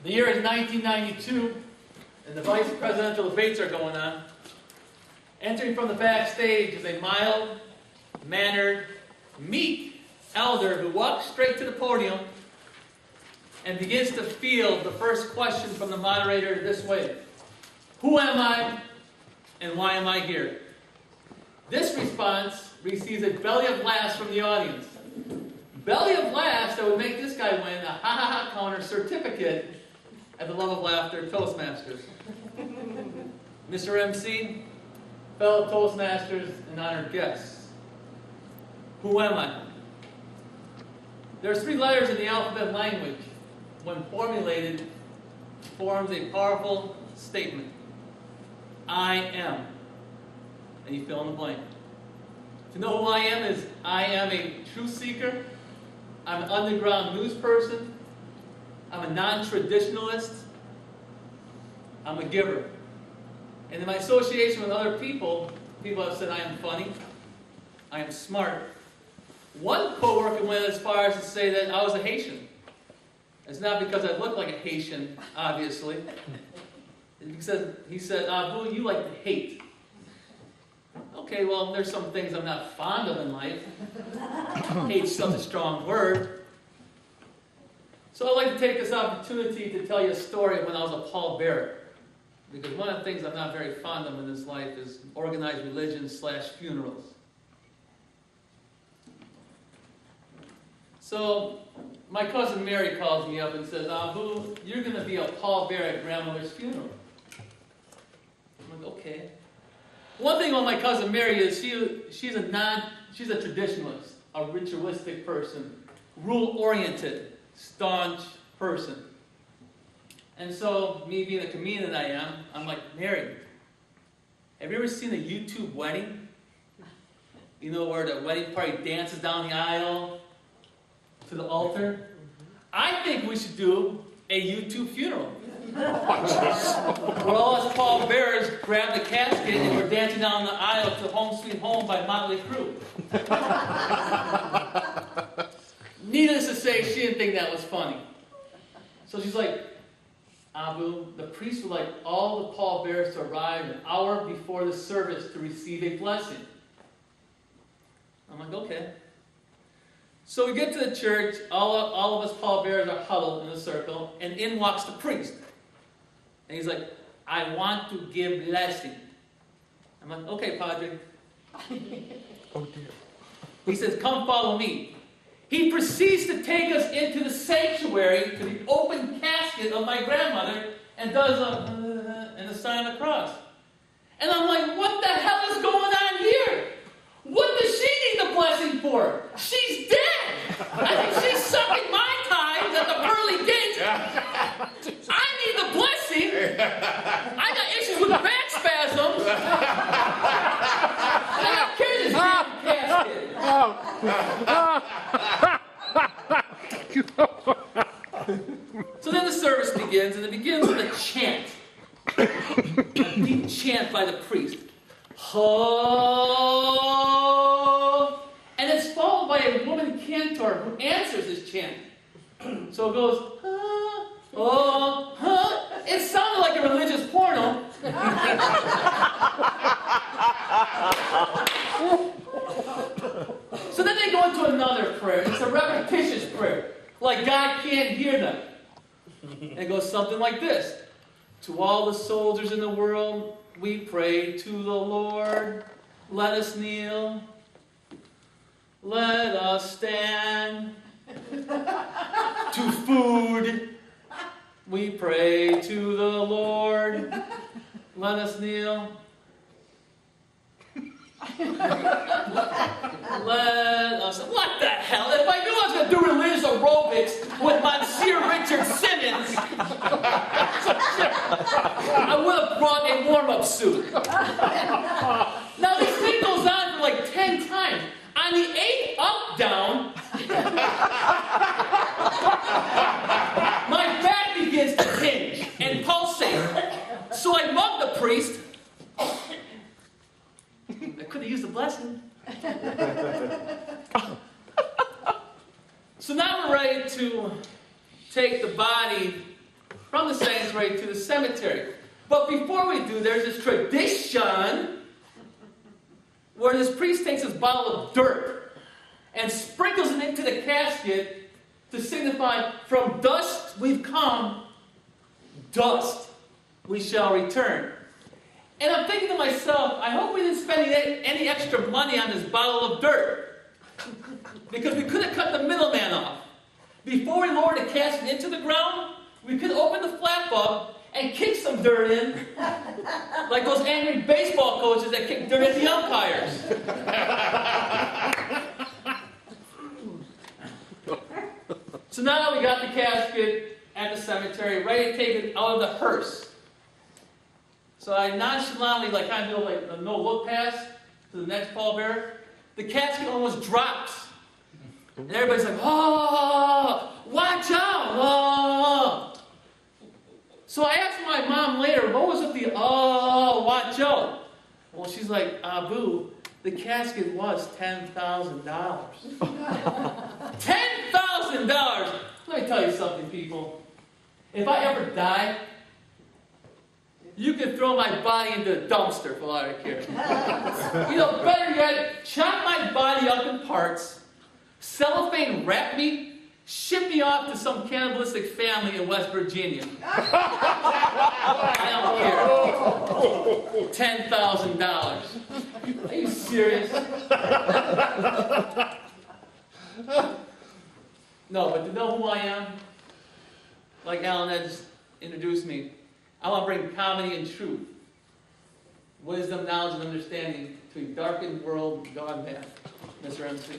The year is 1992, and the vice presidential debates are going on. Entering from the backstage is a mild-mannered, meek elder who walks straight to the podium and begins to field the first question from the moderator this way. Who am I, and why am I here? This response receives a belly of laughs from the audience. Belly of laughs that would make this guy win a ha-ha-ha counter certificate at the Love of Laughter Toastmasters. Mr. MC, fellow Toastmasters, and honored guests. Who am I? There are 3 letters in the alphabet language. When formulated, forms a powerful statement. I am. And you fill in the blank. To know who I am is, I am a truth seeker. I'm an underground news person. I'm a non-traditionalist. I'm a giver. And in my association with other people, people have said I am funny. I am smart. One co-worker went as far as to say that I was a Haitian. It's not because I look like a Haitian, obviously. It's because he said, Abu, you like to hate. Okay, well, there's some things I'm not fond of in life. Hate's such a strong word. So I'd like to take this opportunity to tell you a story of when I was a pallbearer. Because one of the things I'm not very fond of in this life is organized religion / funerals. So my cousin Mary calls me up and says, Abu, you're going to be a pallbearer at grandmother's funeral. I'm like, okay. One thing about my cousin Mary is she's a traditionalist, a ritualistic person, rule-oriented, staunch person. And so, me being the comedian that I am, I'm like, Mary, have you ever seen a YouTube wedding? You know, where the wedding party dances down the aisle to the altar? I think we should do a YouTube funeral. Where all us pallbearers grab the casket and we're dancing down the aisle to Home Sweet Home by Motley Crue. Needless to say, she didn't think that was funny. So she's like, Abu, the priest would like all the pallbearers to arrive an hour before the service to receive a blessing. I'm like, okay. So we get to the church, all of us pallbearers are huddled in a circle, and in walks the priest. And he's like, I want to give blessing. I'm like, okay, Padre. Oh dear. He says, come follow me. He proceeds to take us into the sanctuary to the open casket of my grandmother and does a sign of the cross. And I'm like, what the hell is going on here? What does she need the blessing for? She's dead. I think she's sucking my times at the pearly gates. I need the blessing. I got issues with back spasms. And I got carry this damn casket. So then the service begins, and it begins with a chant. A deep chant by the priest. Oh, and it's followed by a woman cantor who answers this chant. So it goes, oh, huh. It sounded like a religious porno. So then they go into another prayer. It's a repetitious prayer, like God can't hear them. And it goes something like this. To all the soldiers in the world, we pray to the Lord. Let us kneel. Let us stand. To food, we pray to the Lord. Let us kneel. Let us... What the hell? If I knew I was going to do religious aerobics with Monsieur Richard Simmons, I would have brought a warm-up suit. Now, this thing goes on for like 10 times. On the 8th up, down, my back begins to hinge and pulsate. So I mug the priest. I could have used the blessing. So now we're ready to take the body from the sanctuary to the cemetery. But before we do, there's this tradition where this priest takes this bottle of dirt and sprinkles it into the casket to signify, from dust we've come, dust we shall return. And I'm thinking to myself, I hope we didn't spend any extra money on this bottle of dirt. Because we could have cut the middleman off. Before we lowered the casket into the ground, we could open the flap up and kick some dirt in, like those angry baseball coaches that kick dirt at the umpires. So now we got the casket at the cemetery, ready to take it out of the hearse. So I nonchalantly, kind of do like a no-look pass to the next pallbearer. The casket almost drops. And everybody's like, oh, watch out, oh. So I asked my mom later, what was with the, oh, watch out? Well, she's like, Abu, the casket was $10,000. $10,000! Let me tell you something, people. If I ever die, you can throw my body into a dumpster for all I care. Better yet, chop my body up in parts, cellophane wrap me, ship me off to some cannibalistic family in West Virginia. I don't care. $10,000. Are you serious? No, but to know who I am, like Alan had just introduced me, I want to bring comedy and truth, wisdom, knowledge, and understanding to a darkened world gone mad. Mr. MC.